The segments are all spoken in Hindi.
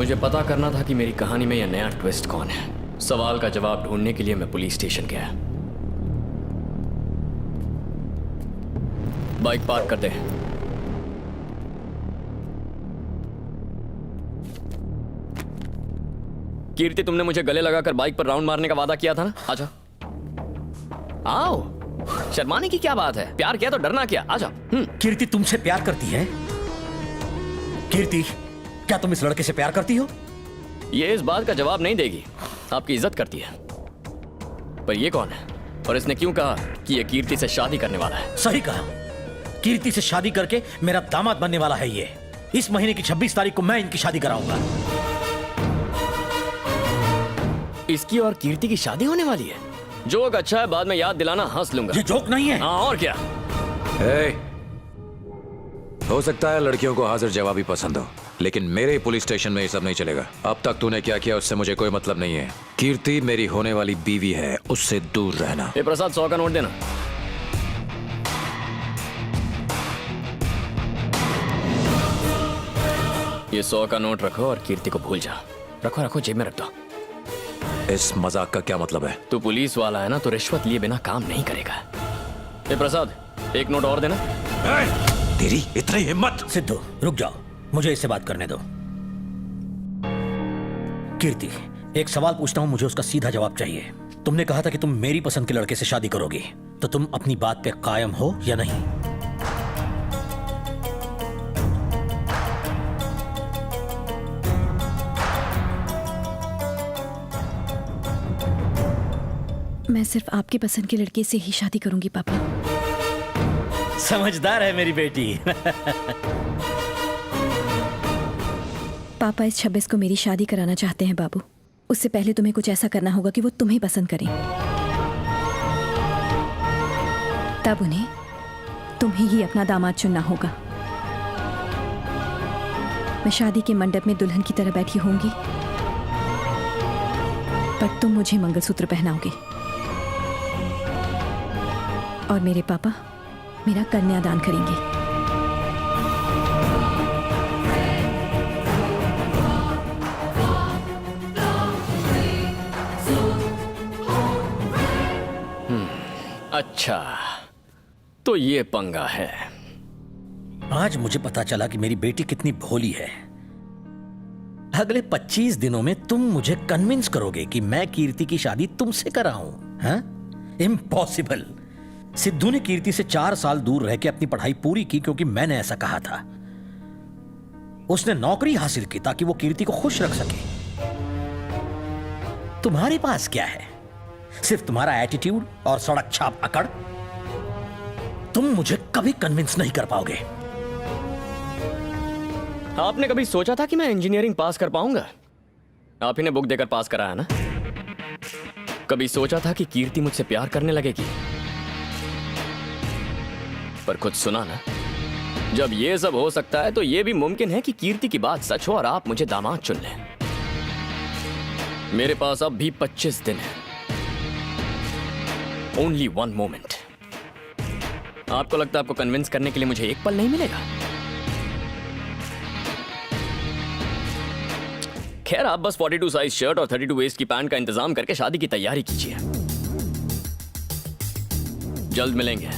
मुझे पता करना था कि मेरी कहानी में यह नया ट्विस्ट कौन है। सवाल का जवाब ढूंढने के लिए मैं पुलिस स्टेशन गया। बाइक पार्क कर दे। कीर्ति, तुमने मुझे गले लगाकर बाइक पर राउंड मारने का वादा किया था ना? आजा, आओ। शर्माने की क्या बात है? प्यार किया तो डरना क्या? आजा। कीर्ति तुमसे प्यार करती है? कीर्ति, क्या तुम इस लड़के से प्यार करती हो? ये इस बात का जवाब नहीं देगी। आपकी इज्जत करती है। पर ये कौन है और इसने क्यों कहा कि ये कीर्ति से शादी करने वाला है? सही कहा, कीर्ति से शादी करके मेरा दामाद बनने वाला है ये। इस महीने की 26 तारीख को मैं इनकी शादी कराऊंगा। इसकी और कीर्ति की शादी होने वाली है। जोक अच्छा है, बाद में याद दिलाना, हंस लूंगा। ये जोक नहीं है। हाँ, और क्या? हो सकता है लड़कियों को हाजिर जवाबी पसंद हो, लेकिन मेरे पुलिस स्टेशन में ये सब नहीं चलेगा। अब तक तूने क्या किया उससे मुझे कोई मतलब नहीं है। कीर्ति मेरी होने वाली बीवी है, उससे दूर रहना। ए प्रसाद, 100 का नोट देना। ये 100 का नोट रखो और कीर्ति को भूल जा। रखो रखो, जेब में रख दो। इस मजाक का क्या मतलब है? तू पुलिस वाला है ना, तो रिश्वत लिए बिना काम नहीं करेगा। ए प्रसाद, एक नोट और देना। तेरी इतनी हिम्मत! सिद्धू, रुक जाओ, मुझे इससे बात करने दो। कीर्ति, एक सवाल पूछता हूं, मुझे उसका सीधा जवाब चाहिए। तुमने कहा था कि तुम मेरी पसंद के लड़के से शादी करोगी, तो तुम अपनी बात पे कायम हो या नहीं? मैं सिर्फ आपकी पसंद के लड़के से ही शादी करूंगी पापा। समझदार है मेरी बेटी। पापा इस 26 को मेरी शादी कराना चाहते हैं बाबू। उससे पहले तुम्हें कुछ ऐसा करना होगा कि वो तुम्हें पसंद करें। तब उन्हें तुम्हें ही अपना दामाद चुनना होगा। मैं शादी के मंडप में दुल्हन की तरह बैठी होंगी, पर तुम मुझे मंगलसूत्र पहनाओगे और मेरे पापा मेरा कन्यादान करेंगे। अच्छा, तो ये पंगा है। आज मुझे पता चला कि मेरी बेटी कितनी भोली है। अगले 25 दिनों में तुम मुझे कन्विंस करोगे कि मैं कीर्ति की शादी तुमसे कराऊं? हाँ? इम्पॉसिबल। सिद्धू ने कीर्ति से 4 साल दूर रह के अपनी पढ़ाई पूरी की क्योंकि मैंने ऐसा कहा था। उसने नौकरी हासिल की ताकि वो कीर्ति को खुश रख सके। तुम्हारे पास क्या है? सिर्फ तुम्हारा एटीट्यूड और सड़क छाप अकड़। तुम मुझे कभी कन्विंस नहीं कर पाओगे। आपने कभी सोचा था कि मैं इंजीनियरिंग पास कर पाऊंगा? आप ही ने बुक देकर पास कराया ना। कभी सोचा था कि कीर्ति मुझसे प्यार करने लगेगी? पर कुछ सुना ना। जब ये सब हो सकता है तो ये भी मुमकिन है कि कीर्ति की बात सच हो और आप मुझे दामाद चुन लें। मेरे पास अब भी 25 दिन है। Only 1 moment. आपको लगता है आपको कन्विंस करने के लिए मुझे एक पल नहीं मिलेगा? खैर, आप बस 42 साइज शर्ट और 32 वेस्ट की पैंट का इंतजाम करके शादी की तैयारी कीजिए। जल्द मिलेंगे।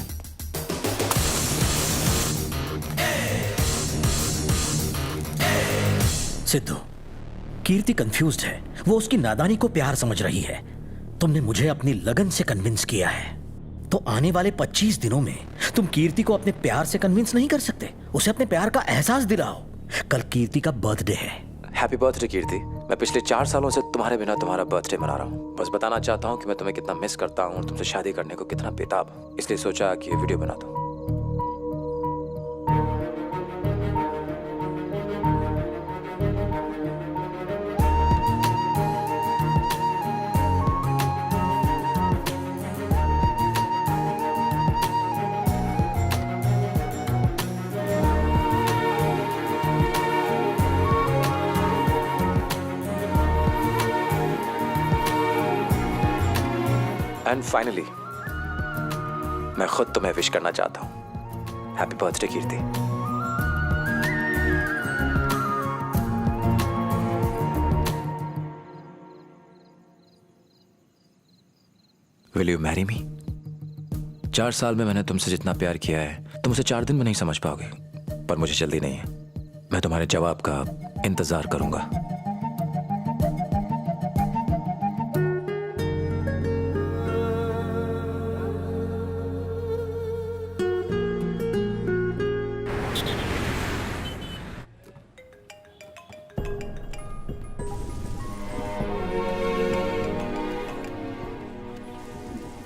सिद्धू, कीर्ति कंफ्यूज्ड है। वो उसकी नादानी को प्यार समझ रही है। तुमने मुझे अपनी लगन से कन्विंस किया है, तो आने वाले 25 दिनों में तुम कीर्ति को अपने प्यार से कन्विंस नहीं कर सकते? उसे अपने प्यार का एहसास दिलाओ। कल कीर्ति का बर्थडे है। हैप्पी बर्थडे कीर्ति। मैं पिछले 4 सालों से तुम्हारे बिना तुम्हारा बर्थडे मना रहा हूँ। बस बताना चाहता हूँ कि मैं तुम्हें कितना मिस करता हूँ और तुमसे शादी करने को कितना बेताब हूँ। इसलिए सोचा कि ये वीडियो बना दूँ। एंड फाइनली मैं खुद तुम्हें विश करना चाहता हूँ। Happy birthday Kirti. Will you marry me? 4 साल में मैंने तुमसे जितना प्यार किया है तुम उसे 4 दिन में नहीं समझ पाओगे, पर मुझे जल्दी नहीं है। मैं तुम्हारे जवाब का इंतजार करूंगा।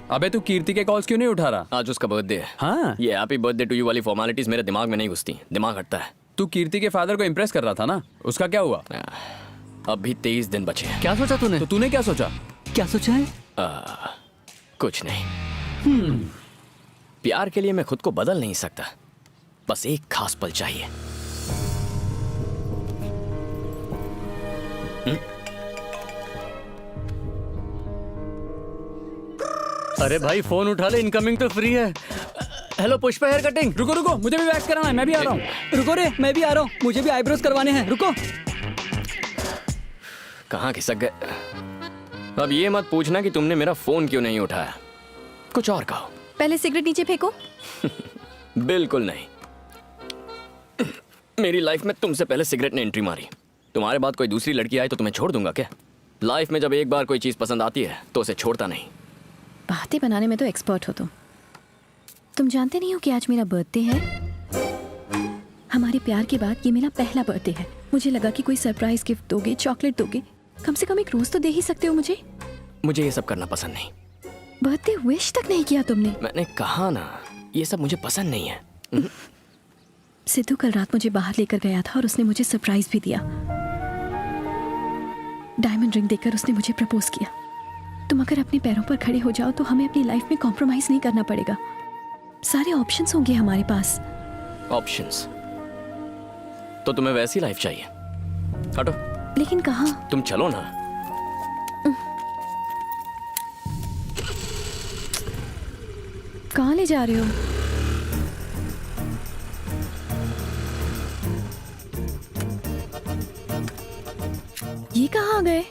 अबे तू कीर्ति के कॉल्स क्यों नहीं उठा रहा? आज उसका बर्थडे है। हाँ, ये हैप्पी बर्थडे टू यू वाली फॉर्मेलिटीज मेरे दिमाग में नहीं घुसती, दिमाग हटता है। तू कीर्ति के फादर को इम्प्रेस कर रहा था ना, उसका क्या हुआ? अब भी 23 दिन बचे हैं। क्या सोचा तूने? तो तूने क्या सोचा? क्या सोचा है? कुछ नहीं। प्यार के लिए मैं खुद को बदल नहीं सकता, बस एक खास पल चाहिए। अरे भाई फोन उठा ले, इनकमिंग तो फ्री है। Hello Pushpa hair cutting. रुको रुको, मुझे भी वैक्स कराना है, मैं भी आ रहा हूँ। रुको रे, मैं भी आ रहा हूँ, मुझे भी आईब्रोज करवाने हैं। रुको। कहाँ खिसक गए? अब ये मत पूछना कि तुमने मेरा फोन क्यों नहीं उठाया, कुछ और कहो। पहले सिगरेट नीचे फेंको। बिल्कुल नहीं। मेरी लाइफ में तुमसे पहले सिगरेट ने एंट्री मारी। तुम्हारे बाद कोई दूसरी लड़की आए तो तुम्हें छोड़ दूंगा क्या? लाइफ में जब एक बार कोई चीज पसंद आती है तो उसे छोड़ता नहीं। बातें बनाने में तो एक्सपर्ट हो तुम जानते नहीं हो कि आज मेरा बर्थडे है। हमारे प्यार के बाद ये मेरा पहला बर्थडे है। मुझे लगा कि कोई सरप्राइज गिफ्ट दोगे, चॉकलेट दोगे, कम से कम एक रोज तो दे ही सकते हो मुझे। मुझे ये सब करना पसंद नहीं। बर्थडे विश तक नहीं किया तुमने। मैंने कहा ना, ये सब मुझे पसंद नहीं है। सिद्धू कल रात मुझे बाहर लेकर गया था और उसने मुझे सरप्राइज भी दिया। डायमंड रिंग देकर उसने मुझे प्रपोज किया। तुम अगर अपने पैरों पर खड़े हो जाओ तो हमें अपनी लाइफ में कॉम्प्रोमाइज नहीं करना पड़ेगा। सारे ऑप्शंस होंगे हमारे पास। ऑप्शंस? तो तुम्हें वैसी लाइफ चाहिए? हटो। लेकिन कहाँ? तुम चलो ना। कहाँ ले जा रहे हो? ये कहाँ आ गए?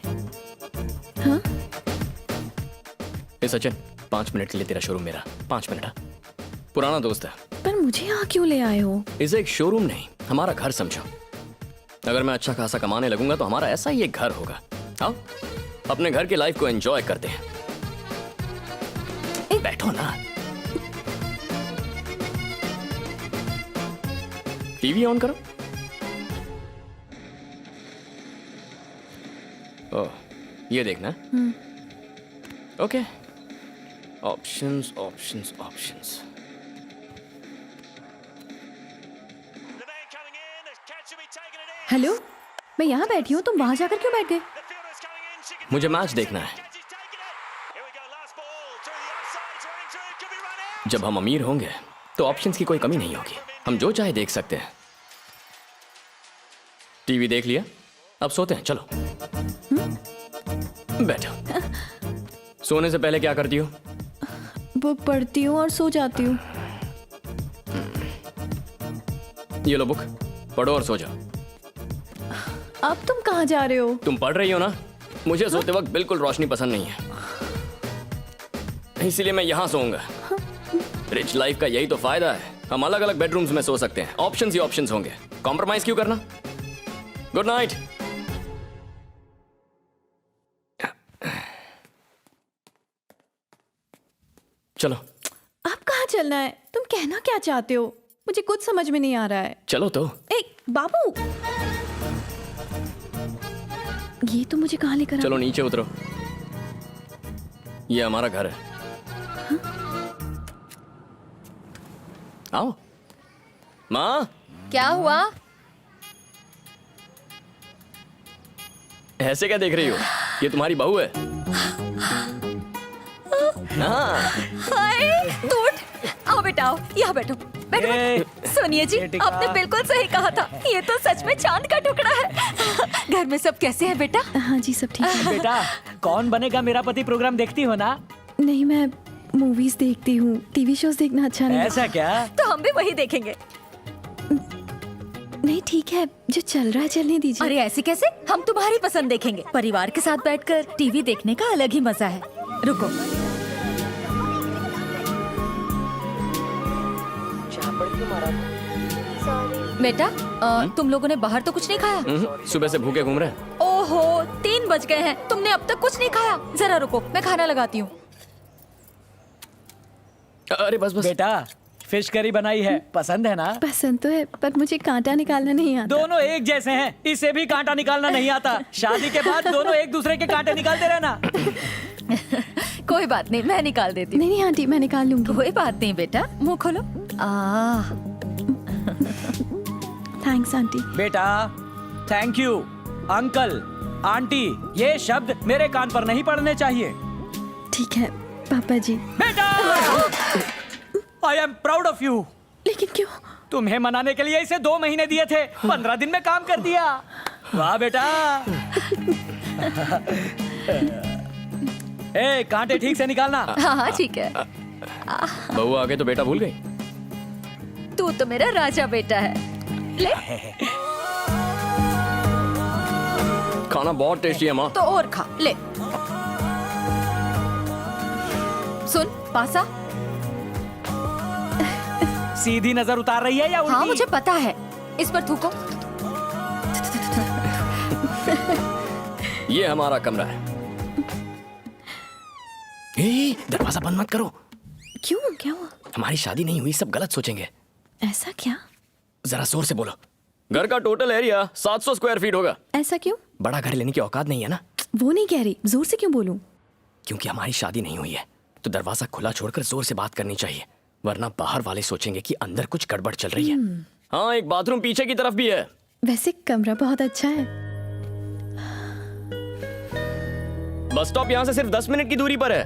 हाँ? ए सचिन, 5 मिनट के लिए तेरा शोरूम मेरा। 5 मिनट। पुराना दोस्त है। पर मुझे यहाँ क्यों ले आए हो? इसे एक शोरूम नहीं, हमारा घर समझो। अगर मैं अच्छा खासा कमाने लगूंगा तो हमारा ऐसा ही एक घर होगा। आओ अपने घर की लाइफ को एंजॉय करते हैं। बैठो ना। टीवी ऑन करो। ओह, ये देखना। Okay. Options options options. Hello, मैं यहाँ बैठी हूँ, तुम वहां जाकर क्यों बैठ गए? मुझे मैच देखना है। जब हम अमीर होंगे तो ऑप्शंस की कोई कमी नहीं होगी, हम जो चाहे देख सकते हैं। टीवी देख लिया, अब सोते हैं। चलो बैठो। सोने से पहले क्या करती हो? बुक पढ़ती हूँ और सो जाती हूँ। ये लो बुक, पढ़ो और सो जाओ। अब तुम कहाँ जा रहे हो? तुम पढ़ रही हो ना? मुझे सोते वक्त बिल्कुल रोशनी पसंद नहीं है, इसीलिए मैं यहाँ सोऊंगा। रिच लाइफ का यही तो फायदा है, हम अलग अलग बेडरूम्स में सो सकते हैं। ऑप्शंस ही ऑप्शंस होंगे, कॉम्प्रोमाइज क्यों करना? Good night. चलो। अब कहाँ चलना है? तुम कहना क्या चाहते हो? मुझे कुछ समझ में नहीं आ रहा है। चलो तो। बाबू, ये तो मुझे कहाँ लेकर चलो नीचे उतरो, ये हमारा घर है। हाँ? आओ। माँ, क्या हुआ? ऐसे क्या देख रही हो? ये तुम्हारी बहू है। हाँ। हाय, तू उठ। आओ बेटा, आओ, यहाँ बैठो। बैठो। सुनिए जी, आपने बिल्कुल सही कहा था, ये तो सच में चांद का टुकड़ा है। घर में सब कैसे हैं बेटा? हाँ जी, सब ठीक है। बेटा, कौन बनेगा मेरा पति प्रोग्राम देखती हो ना? नहीं, मैं मूवीज देखती हूँ, टीवी शोज देखना अच्छा नहीं। ऐसा क्या? तो हम भी वही देखेंगे। नहीं ठीक है, जो चल रहा है चलने दीजिए। अरे ऐसे कैसे? हम तुम्हारी पसंद देखेंगे। परिवार के साथ बैठकर टीवी देखने का अलग ही मजा है। रुको। बेटा तुम लोगों ने बाहर तो कुछ नहीं खाया? सुबह से भूखे घूम रहे हैं। ओहो 3 बज गए हैं, तुमने अब तक कुछ नहीं खाया। जरा रुको, मैं खाना लगाती हूँ। अरे बस बस। बेटा फिश करी बनाई है, पसंद है ना? पसंद तो है पर मुझे कांटा निकालना नहीं आता। दोनों एक जैसे हैं, इसे भी कांटा निकालना नहीं आता। शादी के बाद दोनों एक दूसरे के कांटे निकालते रहना। कोई बात नहीं, मैं निकाल देती हूँ। नहीं नहीं आंटी, मैं निकाल लूंगी। कोई बात नहीं बेटा, मुंह खोलो। Thanks aunty. बेटा थैंक यू, अंकल, आंटी, ये शब्द मेरे कान पर नहीं पड़ने चाहिए। ठीक है पापा जी। बेटा I am proud of you. लेकिन क्यों? तुम्हें मनाने के लिए इसे 2 महीने दिए थे, 15 दिन में काम कर दिया। वाह बेटा। ए कांटे ठीक से निकालना। हाँ ठीक है। बहू आ गए तो बेटा भूल गई। तू तो मेरा राजा बेटा है। ले खाना बहुत टेस्टी है माँ। तो और खा, ले। सुन पासा। सीधी नजर उतार रही है या उल्टी? हाँ मुझे पता है, इस पर थूको। ये हमारा कमरा है। दरवाजा बंद मत करो। क्यों, क्या हुआ? हमारी शादी नहीं हुई, सब गलत सोचेंगे। ऐसा क्या? जरा जोर से बोलो। घर का टोटल एरिया 700 स्क्वायर फीट होगा। ऐसा क्यों? बड़ा घर लेने की औकात नहीं है ना। वो नहीं कह रही, जोर से क्यों बोलूं? क्योंकि हमारी शादी नहीं हुई है तो दरवाजा खुला छोड़कर जोर से बात करनी चाहिए, वरना बाहर वाले सोचेंगे कि अंदर कुछ गड़बड़ चल रही है। हाँ एक बाथरूम पीछे की तरफ भी है। वैसे कमरा बहुत अच्छा है। बस स्टॉप यहाँ से सिर्फ 10 मिनट की दूरी पर है।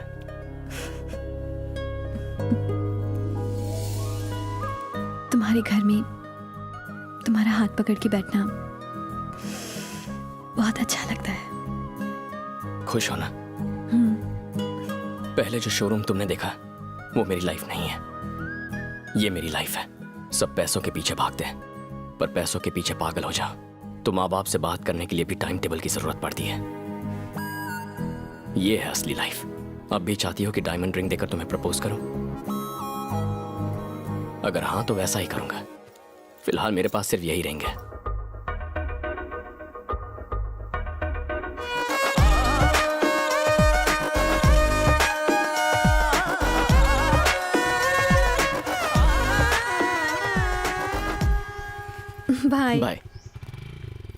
तुम्हारे घर में तुम्हारा हाथ पकड़ के बैठना बहुत अच्छा लगता है। खुश हो ना? पहले जो शोरूम तुमने देखा वो मेरी लाइफ नहीं है, ये मेरी लाइफ है। सब पैसों के पीछे भागते हैं, पर पैसों के पीछे पागल हो जाओ तो माँ बाप से बात करने के लिए भी टाइम टेबल की जरूरत पड़ती है। ये है असली लाइफ। अब भी चाहती हो कि डायमंड रिंग देकर तुम्हें प्रपोज करूं? अगर हाँ तो वैसा ही करूंगा। फिलहाल मेरे पास सिर्फ यही रिंग है। बाय। बाय।